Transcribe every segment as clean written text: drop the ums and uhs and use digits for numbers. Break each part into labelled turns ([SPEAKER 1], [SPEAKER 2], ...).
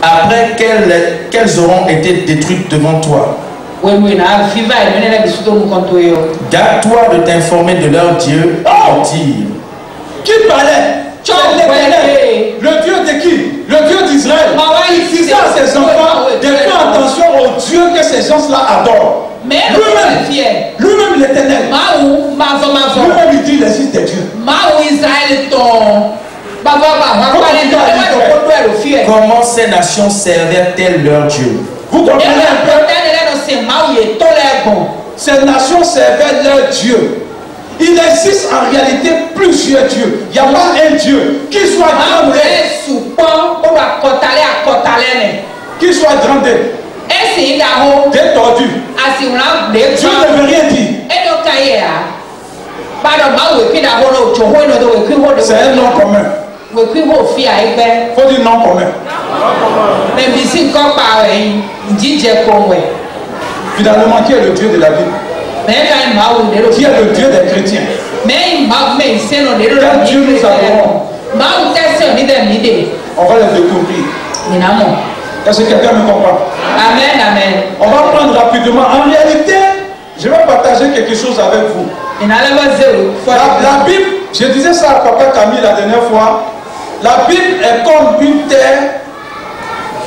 [SPEAKER 1] après qu'elles auront été détruites devant toi. Garde-toi de t'informer de leur Dieu.
[SPEAKER 2] Oh!
[SPEAKER 1] Dire.
[SPEAKER 2] Qui parlait? Le Dieu de qui? Le Dieu d'Israël. Il disait à ses enfants de faire attention au Dieu que ces gens-là adorent. Lui-même l'Éternel. Lui-même il dit les fils de Dieu.
[SPEAKER 1] Comment ces nations servaient-elles leur Dieu?
[SPEAKER 2] Vous comprenez un peu? Ces nations servaient leur Dieu. Il existe en réalité plusieurs dieux. Il n'y a pas un Dieu qui soit grand. Qui soit grand. Détordu. Dieu ne veut rien dire. C'est un nom commun. Faut dire nom commun. Finalement, qui est le Dieu de la Bible? Qui est le Dieu des chrétiens? Quel Dieu nous adorons? On va le découvrir. Est-ce que quelqu'un me comprend?
[SPEAKER 3] Amen, amen.
[SPEAKER 2] On va prendre rapidement. En réalité, je vais partager quelque chose avec vous. La Bible, je disais ça à Papa Camille la dernière fois. La Bible est comme une terre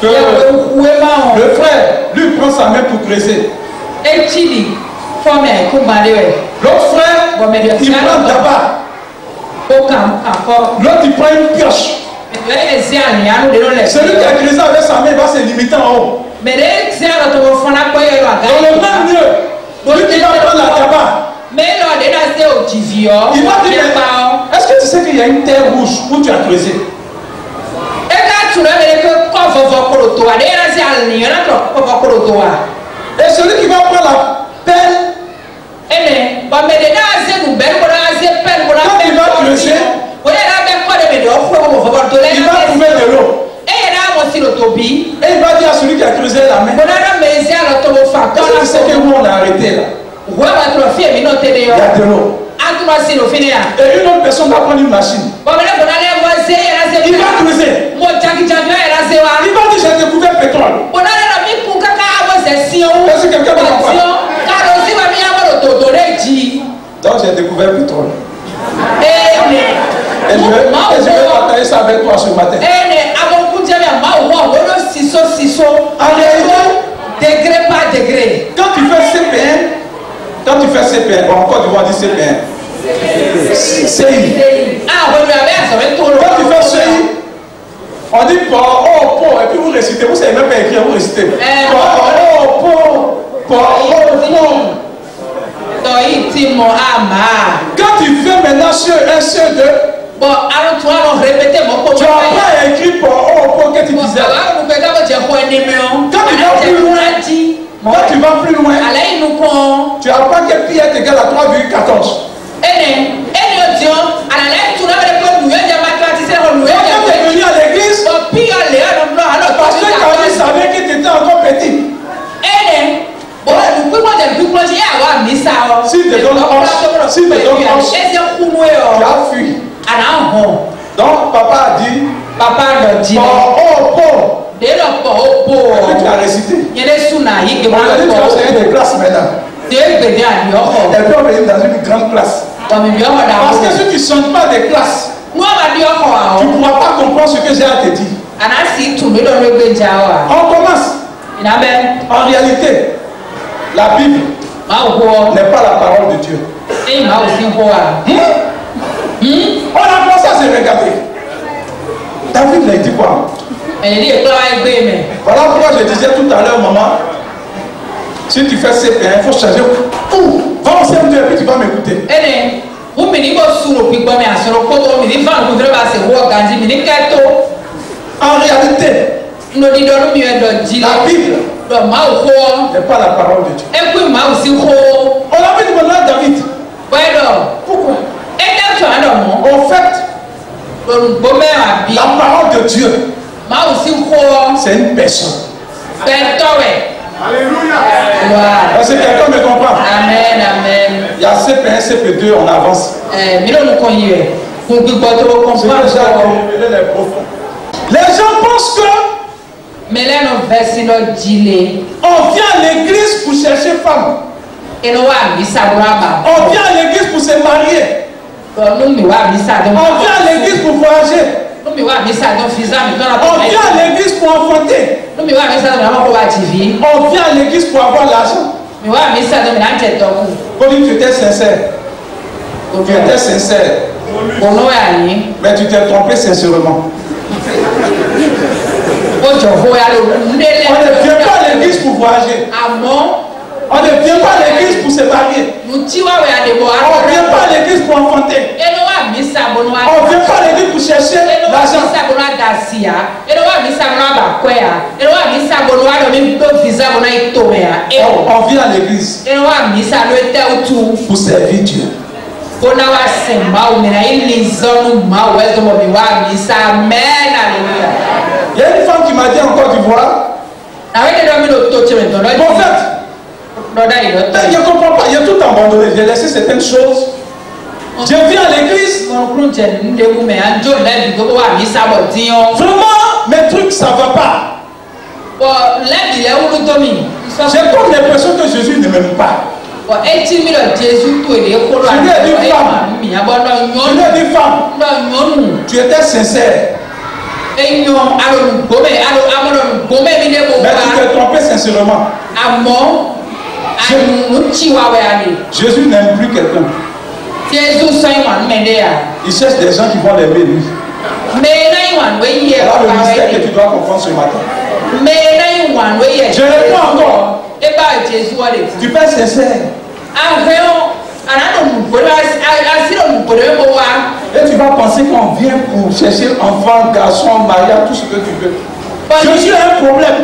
[SPEAKER 2] que le frère lui prend sa main pour creuser. L'autre frère, il prend tabac. L'autre, il prend une pioche. Celui qui a creusé avec sa main va se limiter en haut. Dans le même lieu, celui qui va prendre la tabac, il va dire, est-ce que tu sais qu'il y a une terre rouge où tu as creusé? Et celui qui va prendre la pelle, quand il va creuser, il va trouver de l'eau. Et il va dire à celui qui a creusé la main, est-ce que tu sais que où on a arrêté là? Il y a de l'eau. Et une autre personne va prendre une machine. Il va creuser. Il va dire j'ai découvert pétrole. Est-ce que quelqu'un me comprend? Donc j'ai découvert pétrole. Et je vais partager ça avec toi ce matin. En réalité, degré par degré. Quand tu fais CP1, bon, encore du moins dit CP1. CI. Quand tu fais CI, on dit et puis vous récitez, vous savez même pas écrire, vous récitez. Quand tu fais maintenant sur 1, sur 2, tu apprends à écrire que tu disais. Quand tu vas plus loin, tu apprends que pi est égal à 3,14. Quand tu es venu à l'église, le pasteur Camille savait que tu étais encore petit. Si tu donnes hanche, tu as fui. Donc papa a dit, et puis tu as récité. On a dit tu as enseigné des classes maintenant. Et puis on est dans une grande classe. Parce que si tu ne changes pas des classes, tu ne pourras pas comprendre ce que j'ai à te dire. On commence. En réalité, la Bible n'est pas la parole de Dieu. On a commencé à se regarder. David l'a dit quoi? Voilà pourquoi je disais tout à l'heure, maman, si tu fais CP1, il faut changer. Va en CM2 et puis tu vas m'écouter. En réalité, la Bible n'est pas la parole de Dieu. On a vu demander à David. Pourquoi? En fait, la parole de Dieu, c'est une personne. Alléluia. Est-ce que quelqu'un me comprend?
[SPEAKER 3] Amen, amen.
[SPEAKER 2] Il y a CP1, CP2, on avance. Les gens pensent que On vient à l'église pour chercher femme. On vient à l'église pour se marier. On vient à l'église pour voyager. On vient à l'église pour enfanter. On vient à l'église pour avoir l'argent. Quand tu étais sincère. Tu étais sincère. Mais tu t'es trompé sincèrement. On ne vient pas à l'église pour voyager. On ne vient pas à l'église pour se marier. On ne vient pas à l'église pour enfanter. On ne vient pas à l'église pour chercher l'argent. On vient à l'église pour servir Dieu. Il y a une femme qui m'a dit en Côte d'Ivoire, prophète, je ne comprends pas, il y a tout abandonné, j'ai laissé certaines choses. Je viens à l'église. Vraiment, mes trucs, ça ne va pas. J'ai comme l'impression que Jésus ne m'aime pas. Je lui ai dit, femme, tu étais sincère. Mais tu t'es trompé sincèrement. Jésus n'aime plus quelqu'un. Il cherche des gens qui vont l'aimer lui. Alors le mystère que tu dois comprendre ce matin. Je réponds encore. Tu peux être sincère. Et tu vas penser qu'on vient pour chercher enfant, garçon, mariage, tout ce que tu veux. Jésus a un problème.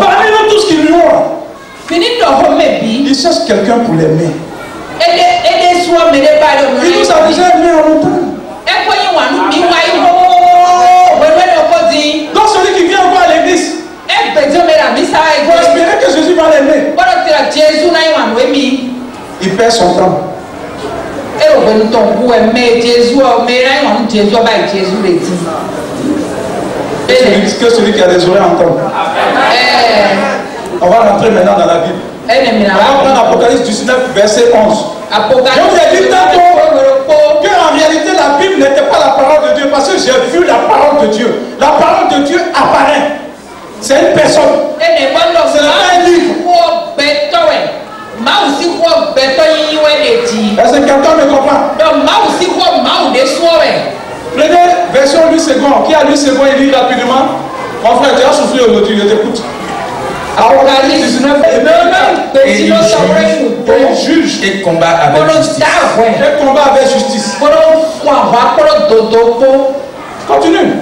[SPEAKER 2] Parmi nous tous qui lui ont, il cherche quelqu'un pour l'aimer. Il nous a déjà aimé en longtemps. Donc celui qui vient encore à l'église, il faut espérer que Jésus va l'aimer. Il perd son temps. Que celui qui a des oreilles entende. On va rentrer maintenant dans la Bible. On va prendre Apocalypse 19, verset 11. Je vous ai dit tantôt qu'en réalité la Bible n'était pas la parole de Dieu, parce que j'ai vu la parole de Dieu. La parole de Dieu apparaît. C'est une personne. Ce n'est pas un livre. Est-ce que quelqu'un me comprend? Prenez version Louis II. Qui a Louis II? Il lit rapidement. Mon frère, tu as soufflé aujourd'hui, je t'écoute. Apocalypse 19,
[SPEAKER 1] et juge et combat avec justice.
[SPEAKER 2] Et combat avec justice. Continue.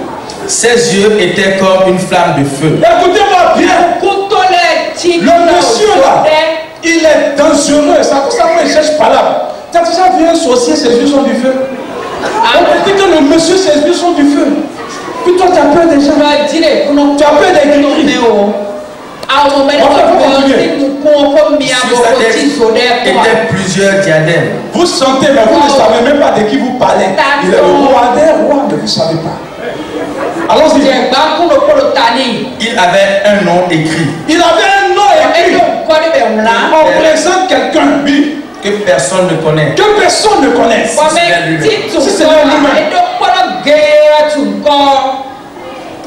[SPEAKER 1] Ses yeux étaient comme une flamme de feu.
[SPEAKER 2] Écoutez-moi bien. Le monsieur là, il est dangereux. Ça pour ça qu'il cherche pas là. Tu as déjà vu un sorcier, ses yeux sont du feu. On dit que le monsieur, ses yeux sont du feu. Puis toi, tu as peur des gens. Tu as peur des gris.
[SPEAKER 1] Sur sa tête étaient plusieurs diadèmes.
[SPEAKER 2] Vous sentez, mais vous ne savez même pas de qui vous parlez. Il est le roi des rois, mais vous ne savez pas. Allons-y.
[SPEAKER 1] Il avait un nom écrit.
[SPEAKER 2] Il avait un nom écrit. On présente quelqu'un, oui,
[SPEAKER 1] que personne ne connaît.
[SPEAKER 2] Que personne ne connaît. Si c'est lui-même.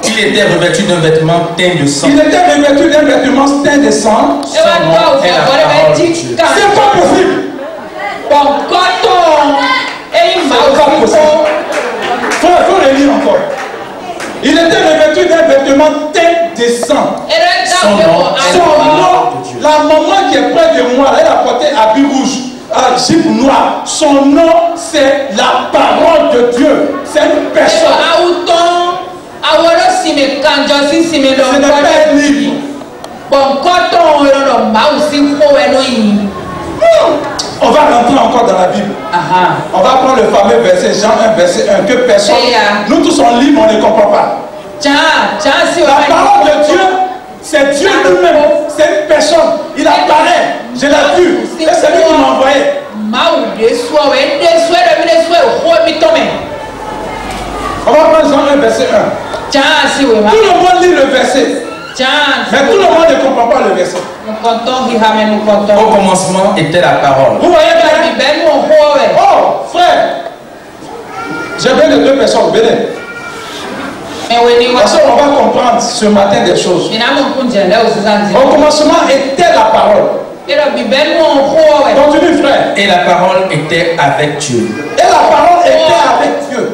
[SPEAKER 1] Il était revêtu d'un vêtement teint de sang.
[SPEAKER 2] Il était revêtu d'un vêtement teint de sang.
[SPEAKER 1] Son nom est la parole de Dieu.
[SPEAKER 2] C'est pas possible. Il faut le lire encore. Il était revêtu d'un vêtement teint de sang.
[SPEAKER 1] Son nom,
[SPEAKER 2] la maman qui est près de moi, elle a porté habit rouge, jupe noir. Son nom, c'est la parole de Dieu. C'est une personne. Ce n'est pas un livre. On va rentrer encore dans la Bible. On va prendre le fameux verset Jean 1, verset 1, que personne, nous tous on lit, mais on ne comprend pas. La parole de Dieu, c'est Dieu lui-même, c'est une personne, il apparaît, je l'ai vu, et c'est lui qui m'a envoyé. On va prendre Jean 1, verset 1. Tout le monde lit le verset. Mais tout le monde ne comprend pas le verset.
[SPEAKER 1] Au commencement était la parole.
[SPEAKER 2] Vous voyez bien? Oh, frère. J'ai bien les deux personnes. Venez. Parce qu'on va comprendre ce matin des choses. Au commencement était la parole. Continue, frère.
[SPEAKER 1] Et la parole était avec Dieu.
[SPEAKER 2] Et la parole était avec Dieu.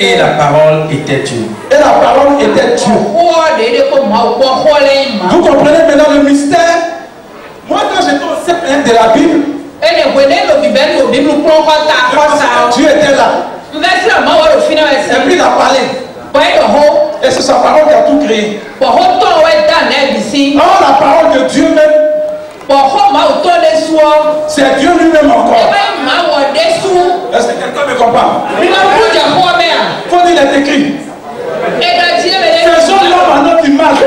[SPEAKER 1] Et la parole était Dieu.
[SPEAKER 2] Et la parole était Dieu. Vous comprenez maintenant le mystère? Moi, quand j'étais au CP1 de la Bible, Dieu était là. Et puis il a parlé. Et c'est sa parole qui a tout créé. Oh, la parole de Dieu même. C'est Dieu lui-même encore. Est-ce que quelqu'un me comprend? Il faut dire, il est écrit. Faisons l'homme à notre image,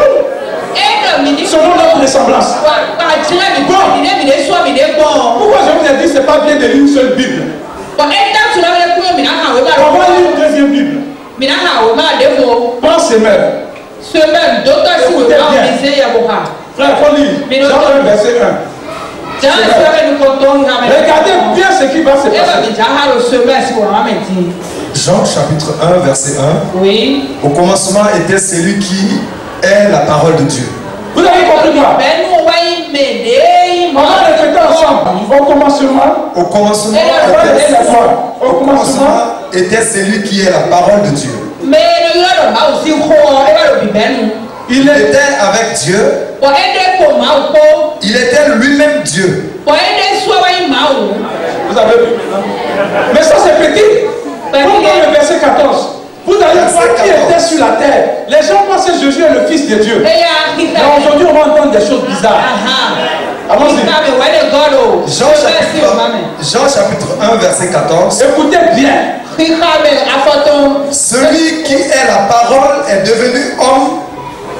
[SPEAKER 2] selon notre ressemblance. Pourquoi je vous ai dit que ce n'est pas bien de lire une seule Bible? On va lire une deuxième Bible. Prends semaine. Écoutez bien. Frère, il faut lire. Jean 1, verset 1. Regardez bien ce qui va se passer.
[SPEAKER 4] Jean chapitre 1, verset 1.
[SPEAKER 3] Oui.
[SPEAKER 4] Au commencement était celui qui est la parole de Dieu.
[SPEAKER 2] Vous avez compris quoi? On va répéter ensemble. Au commencement
[SPEAKER 4] était celui qui est la parole de Dieu. Il était avec Dieu. Il était lui-même Dieu.
[SPEAKER 2] Vous avez vu? Mais ça c'est petit. Pourquoi le verset 14? Vous allez voir qui était sur la terre. Les gens pensent que Jésus est le Fils de Dieu. Mais aujourd'hui on va entendre des choses bizarres. Allons-y.
[SPEAKER 4] Jean chapitre 1, verset 14.
[SPEAKER 2] Écoutez bien.
[SPEAKER 4] Celui qui est la parole est devenu homme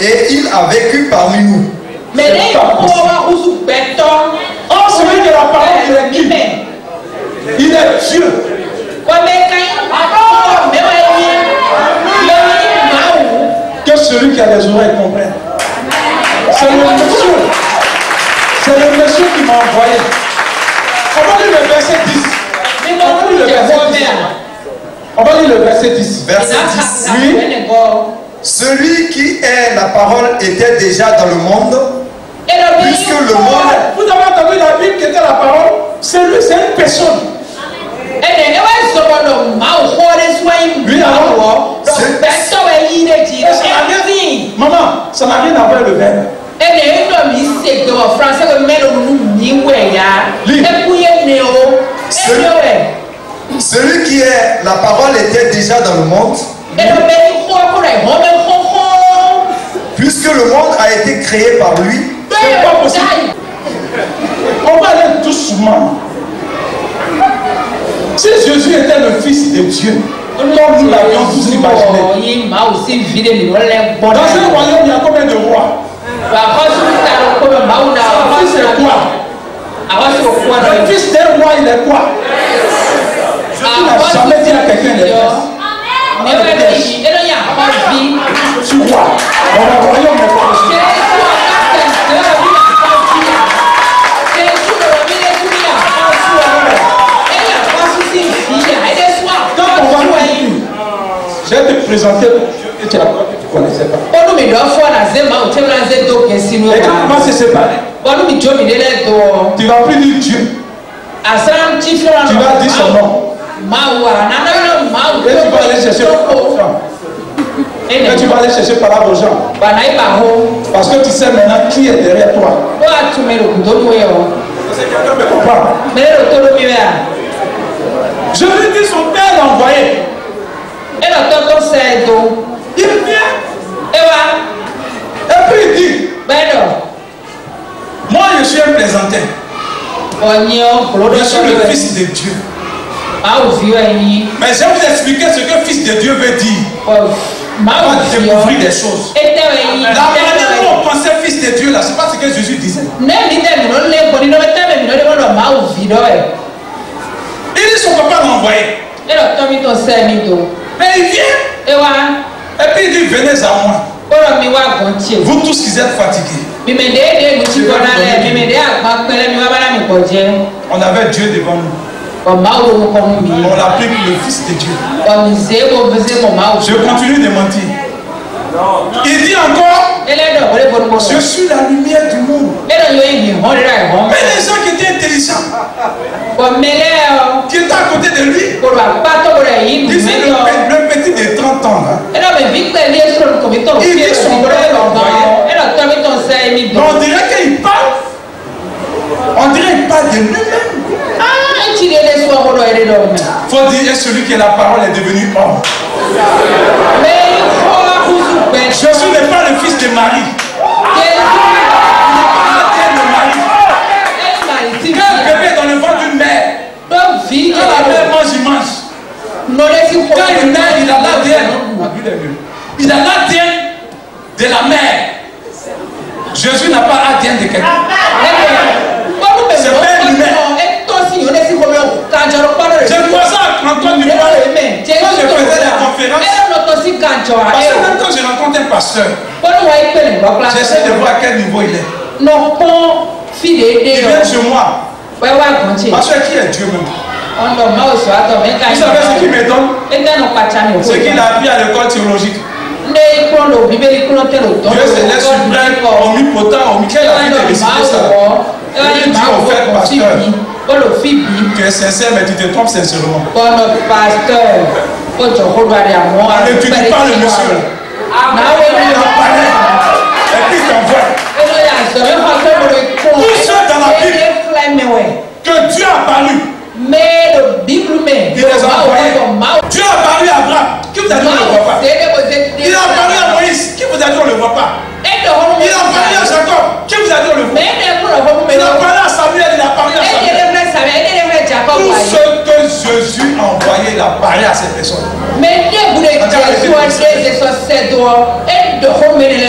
[SPEAKER 4] et il a vécu parmi nous.
[SPEAKER 2] Oh, celui qui est la parole, il est qui? Il est Dieu. Que celui qui a les oreilles comprenne. C'est le monsieur. C'est le monsieur qui m'a envoyé. On va lire le verset 10. On va lire le verset 10.
[SPEAKER 4] Verset 10.
[SPEAKER 2] Oui.
[SPEAKER 4] Celui qui est la parole était déjà dans le monde. Puisque le monde...
[SPEAKER 2] Vous avez entendu la Bible qui était la parole? C'est lui, c'est une personne. Oui, alors, maman, ça n'a rien à voir le verbe.
[SPEAKER 4] Celui qui est la parole était déjà dans le monde. Puisque le monde a été créé par lui.
[SPEAKER 2] C'est pas possible. On va aller doucement. Si Jésus était le Fils de Dieu, comme nous l'avions tous imaginé, dans un royaume, il y a combien de rois? C'est quoi? Le fils d'un roi, il est quoi? Je n'ai jamais dit à quelqu'un de tu vois, dans le royaume, il est quoi? Je vais te présenter pour Dieu que tu ne connaissais pas. Et comment c'est séparé? Tu vas plus dire Dieu. Tu vas dire son nom. Et tu vas aller chercher tu vas aller chercher par là aux gens. Parce que tu sais maintenant qui est derrière toi. Est-ce que quelqu'un me comprend? Je lui dis son père l'a envoyé. Il vient. Et puis il dit, moi je suis un plaisantin. Je suis le Fils de Dieu. Mais je vais vous expliquer ce que Fils de Dieu veut dire. On va découvrir des choses. La manière dont on pensait Fils de Dieu là, c'est pas ce que Jésus disait. Il dit son papa l'a envoyé. Mais il vient. Et puis il dit, venez à moi. Vous tous qui êtes fatigués. On avait Dieu devant nous. On l'a pris pour le Fils de Dieu. Je continue de mentir. Il dit encore, je suis la lumière du monde. Mais les gens qui étaient intelligents, qui étaient à côté de lui, ils disaient le petit de 30 ans. Il dit son père l'envoyait. On dirait qu'il parle. On dirait qu'il parle de lui-même. Il faut dire celui qui est la parole est devenu homme. Jésus n'est pas le fils de Marie. Il n'est pas le Marie. Quand un bébé est dans le ventre d'une mère, quand la mère mange, il mange. Quand il naît, il a l'ADN. Il a l'ADN de la mère. Jésus n'a pas l'ADN de quelqu'un. C'est pas lui-même. Je vois ça quand je faisais la conférence. Parce que même quand je rencontre un pasteur, j'essaie de voir à quel niveau il est. Il vient chez moi. Pasteur, qui est Dieu même? Vous savez ce qu'il me donne? Ce qu'il a appris à l'école théologique. Dieu céleste suprême, omnipotent, omnipotent. Quel a pu te décider ça? Il dit au fait, pasteur, tu es sincère, mais tu te trompes sincèrement. On n'étudie pas le monsieur. Il en parlait. Et puis il t'envoie. Tout ça dans la Bible que Dieu a parlé. Il les a envoyés. Dieu a parlé à Abraham. Qui vous a dit on ne le voit pas? Il a parlé à Moïse. Qui vous a dit on ne le voit pas? Il a parlé à Jacob. Qui vous a dit on le voit? Il a parlé à Samuel. Il a parlé à Samuel. Tout ce que Jésus a envoyé, il a parlé à ces personnes.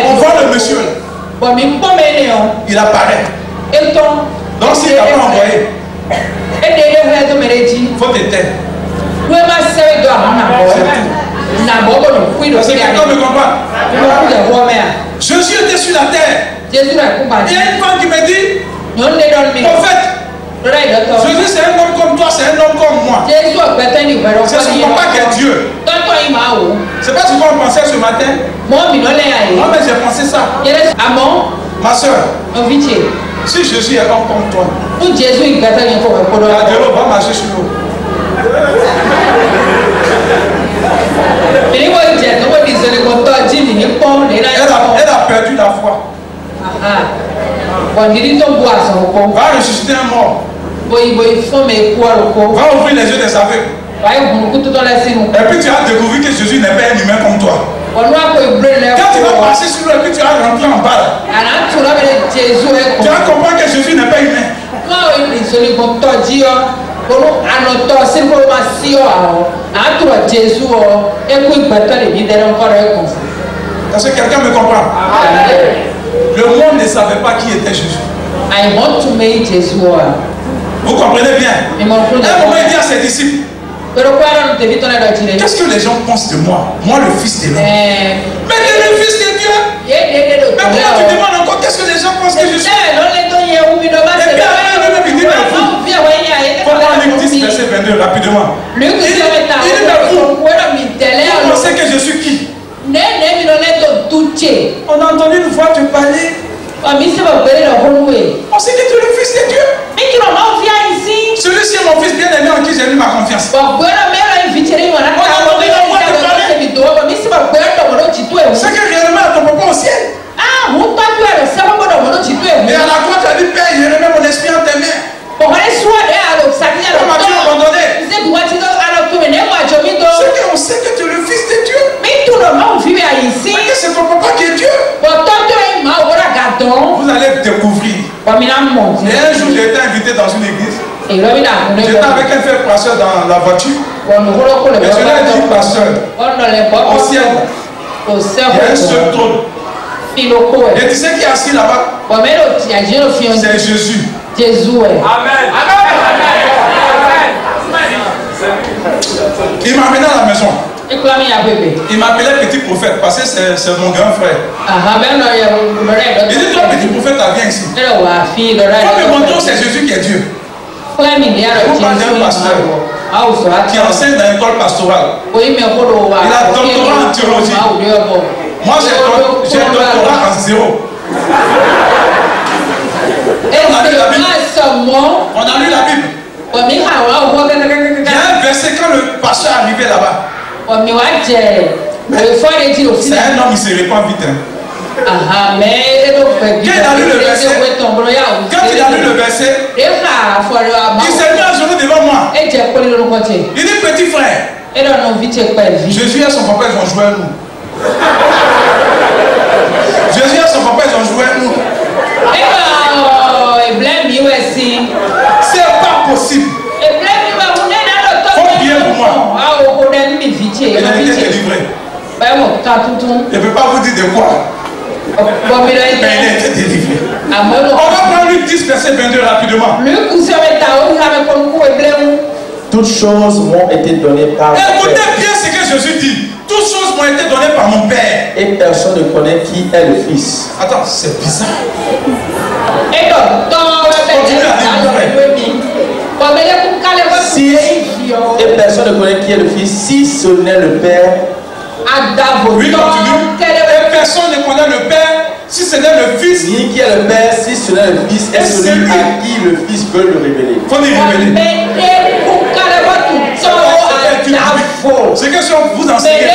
[SPEAKER 2] On voit le monsieur là. Il apparaît. Donc s'il n'a pas envoyé, il faut te taire. Parce que quelqu'un me comprend. Jésus était sur la terre. Il y a une femme qui me dit, prophète, Jésus c'est un homme comme toi, c'est un homme comme moi. C'est son papa qui est Dieu. C'est pas ce qu'on pensait ce matin. Moi mais j'ai pensé ça. Ma soeur, si Jésus est homme comme toi, la délo va marcher sur l'eau. Elle a perdu la foi. Va ressusciter un mort. Va ouvrir les yeux des aveugles. Et puis tu as découvert que Jésus n'est pas un humain comme toi. Quand tu vas passer sur l'eau et puis tu vas rentrer en bas, tu vas comprendre que Jésus n'est pas humain. Parce que quelqu'un me comprend. Le monde ne savait pas qui était Jésus. Vous comprenez bien? À un moment, il dit à ses disciples, qu'est-ce que les gens pensent de moi? Moi, le Fils de l'homme. Mais le Fils de Dieu. Mais pourquoi tu demandes encore qu'est-ce que les gens pensent que je suis? Et puis après, il dit, pourquoi Luc 10, verset 22, rapidement. Il dit, mais vous pensez que je suis qui? On a entendu une fois te parler. On sait que tu es le Fils de Dieu. Celui-ci est mon Fils bien-aimé en qui j'ai mis ma confiance. C'est que réellement ton papa au ciel. Et à la croix tu as dit Père, je remets mon esprit en tes mains. Comment tu m'as abandonné? C'est qu'on sait que tu es le Fils de Dieu. Mais que c'est ton papa qui est Dieu. Vous allez découvrir. Et un jour j'ai été invité dans une église. J'étais avec un frère pasteur dans la voiture. Et je lui ai dit, pasteur, au ciel, il y a un seul trône. Et tu sais qui est assis là-bas? C'est Jésus. Amen. Il m'a amené à la maison. Il m'appelait petit prophète parce que c'est mon grand frère. Il dit toi petit prophète, viens ici. Il faut me montrer que c'est Jésus qui est Dieu. Vous parlez d'un pasteur qui enseigne dans l'école pastorale. Il a doctorat en théologie. Moi j'ai doctorat en 0. On a lu la Bible. Il y a un verset quand le pasteur est arrivé là-bas. C'est un homme, il se répand vite. Quand il a lu le verset, il s'est mis à genoux devant moi. Il dit petit frère, Jésus et son papa ils ont joué à nous. Jésus et son papa ils ont joué à nous. C'est pas possible. Faut bien pour moi. Il a été délivré. Je ne peux pas vous dire de quoi. Mais il a été délivré. On va prendre Luc 10, verset 22 rapidement.
[SPEAKER 1] Toutes choses m'ont été données par mon Père.
[SPEAKER 2] Écoutez bien ce que Jésus dit. Toutes choses m'ont été données par mon Père.
[SPEAKER 1] Et personne ne connaît qui est le Fils.
[SPEAKER 2] Attends, c'est bizarre.
[SPEAKER 1] Et personne ne connaît qui est le Fils si ce n'est le Père.
[SPEAKER 2] Oui, continue. Et personne ne connaît le Père si ce n'est le Fils.
[SPEAKER 1] Ni qui est le Père si ce n'est le Fils. Et celui à qui le Fils veut le révéler.
[SPEAKER 2] Il faut lui révéler. C'est que si on vous enseigne,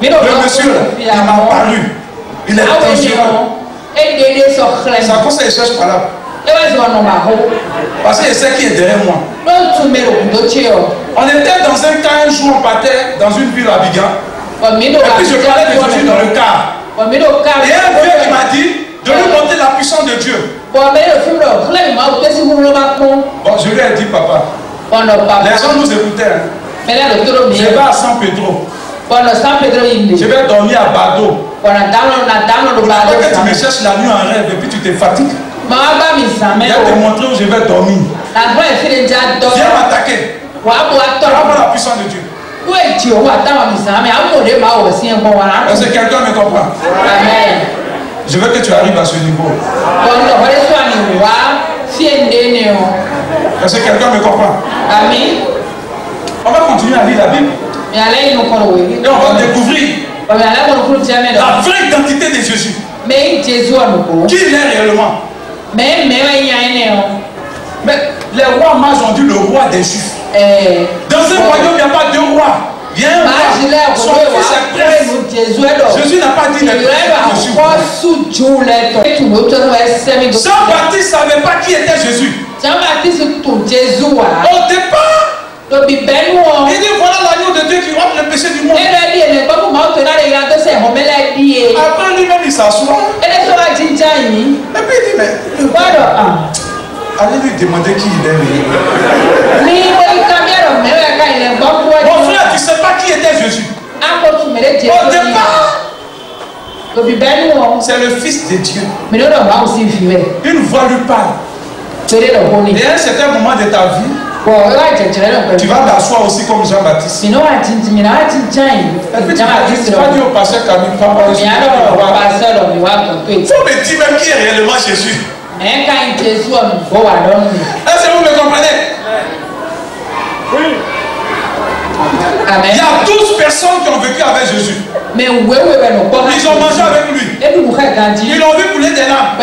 [SPEAKER 2] le monsieur, il m'a paru. Il est dangereux. Ça conseille, il cherche par là. Parce qu'il sait qui est derrière moi. On était dans un cas, un jour on partait dans une ville à Abidjan. Et puis je parlais de Jésus dans le car. Et un vieux qui m'a dit de lui montrer la puissance de Dieu. Bon, je lui ai dit, papa, les gens nous écoutaient. Je vais à San Pedro. Je vais dormir à Bado. Après que tu me cherches la nuit en rêve et puis tu te fatigues. Il va te montrer où je vais dormir. Viens m'attaquer. Tu vas voir la puissance de Dieu. Est-ce que quelqu'un me comprend? Je veux que tu arrives à ce niveau. Est-ce que quelqu'un me comprend? On va continuer à lire la Bible. Et on va découvrir la vraie identité de Jésus. Qui il est réellement? Mais les rois mages ont dit le roi des Juifs. Dans un royaume, il n'y a pas deux rois. Il y a un roi. Son fils est prince. Jésus n'a pas dit les princes. Jean-Baptiste ne savait pas qui était Jésus. Au départ, il dit voilà l'agneau de Dieu qui ôte le péché du monde. Après lui-même il s'assoit. Et puis il dit mais allez lui demander qui il est. Mon frère, tu ne sais pas qui était Jésus. Au départ, c'est le Fils de Dieu. Une voix lui parle. Et à un certain moment de ta vie, tu vas t'asseoir aussi comme Jean-Baptiste. Tu vas dire au pasteur Camille, papa, il faut me dire même qui est réellement Jésus. Est-ce que vous me comprenez? Oui. Il y a 12 personnes qui ont vécu avec Jésus. Ils ont mangé avec lui. Ils l'ont vu couler des larmes.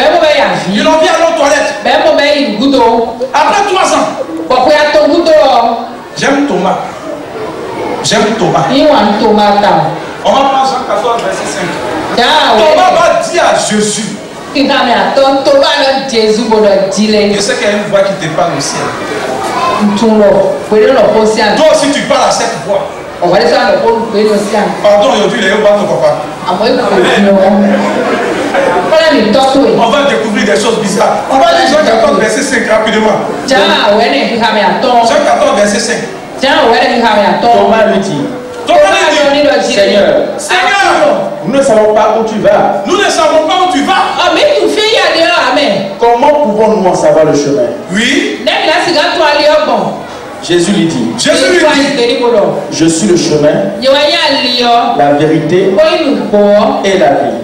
[SPEAKER 2] Ils l'ont vu aller aux toilettes. Après 3 ans, j'aime Thomas. J'aime Thomas. On va prendre Jean 14, verset 5. Thomas va dire à Jésus. Je sais qu'il y a une voix qui te parle au ciel. Toi aussi tu parles à cette voix. Pardon, aujourd'hui il est où ton papa? On va découvrir des choses bizarres. On va lire Jean 14 verset 5 rapidement. Jean 14 verset 5.
[SPEAKER 1] Thomas lui dit, Seigneur, nous ne savons pas où tu vas.
[SPEAKER 2] Nous ne savons pas où tu vas.
[SPEAKER 1] Comment pouvons-nous en savoir le chemin?
[SPEAKER 2] Oui.
[SPEAKER 1] Jésus lui dit,
[SPEAKER 2] Jésus lui dit,
[SPEAKER 1] je suis le chemin, la vérité et la vie.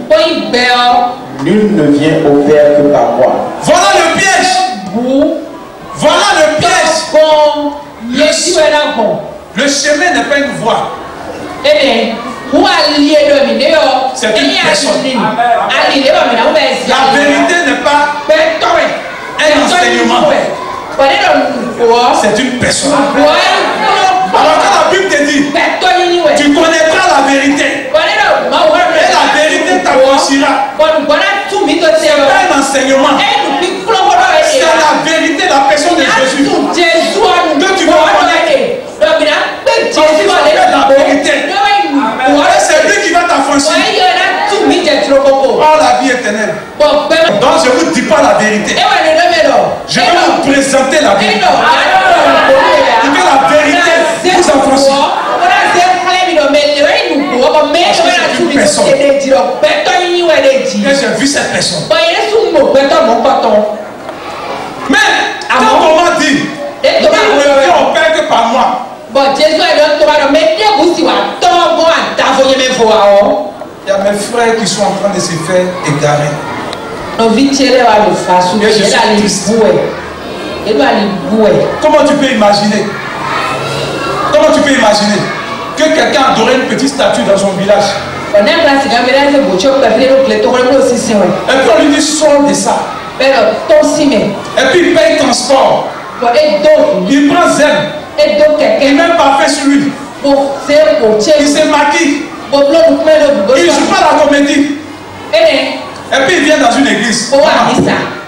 [SPEAKER 1] Nul ne vient au Père que par moi.
[SPEAKER 2] Voilà le piège. Voilà le piège. Le chemin n'est pas une voie. C'est une personne. La vérité n'est pas un enseignement. C'est une personne. Alors quand la Bible te dit, tu connaîtras la vérité. Et la vérité t'affranchira. C'est pas un enseignement. C'est la vérité, la personne de Jésus. Que tu vas connaître. La vérité. C'est lui qui va t'affranchir. Oh, la vie éternelle. Donc je ne vous dis pas la vérité. Je vais vous présenter la vérité. Et que la vérité vous affranchit. C'est une personne. Et j'ai vu cette personne. Mais quand on m'a dit, ne viens au Père que par moi. Il y a mes frères qui sont en train de se faire égarer. Comment tu peux imaginer? Comment tu peux imaginer que quelqu'un adorait une petite statue dans son village? Et puis on lui dit sors de ça. Et puis il paye transport. Il prend zèle. Il met parfait sur lui. Il se maquille. Il ne joue pas la comédie. Et puis il vient dans une église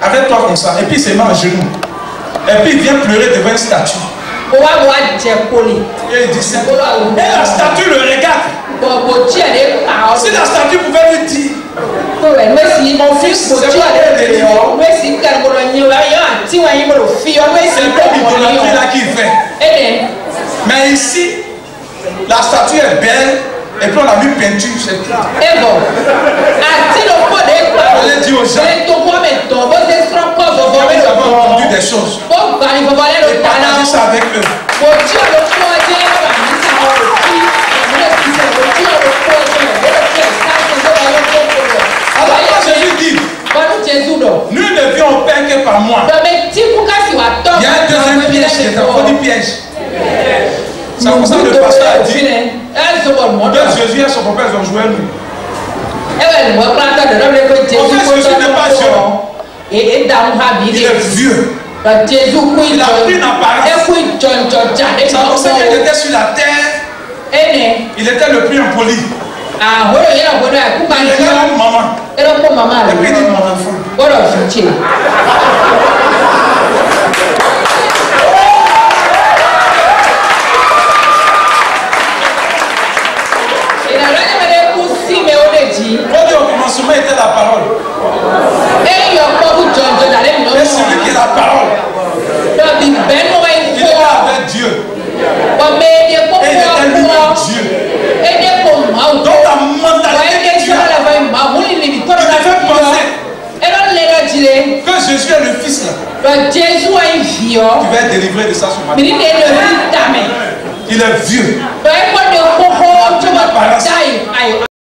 [SPEAKER 2] avec toi comme ça. Et puis il se met à genoux. Et puis il vient pleurer devant une statue. Et il dit ça. Et la statue le regarde. Si la statue pouvait lui dire, mon fils, c'est quoi l'idolâtrie là qu'il fait. Mais ici, la statue est belle. Et puis on a mis peinture, c'est tout. On l'a dit aux gens. Ils avaient entendu des choses. Et partager ça avec eux. Alors quand Jésus dit, nous ne viens au Père que par moi. Il y a un deuxième piège qui est un premier piège. C'est pour ça que le pasteur a dit que Jésus et son papa ils ont joué nous. En fait, Jésus n'est pas jeune. Il est vieux. Il a pris une apparence. C'est pour ça qu'il était sur la terre. Il était le plus impoli. Il regarde maman. Et puis il dit mon enfant. Au commencement était la parole. Et celui qui est la parole. Il était avec Dieu. Et il était lui-même Dieu. Donc ta mentalité que tu as, il te fait penser que Jésus est le Fils là. Tu vas être délivré de ça ce matin. Il est vieux.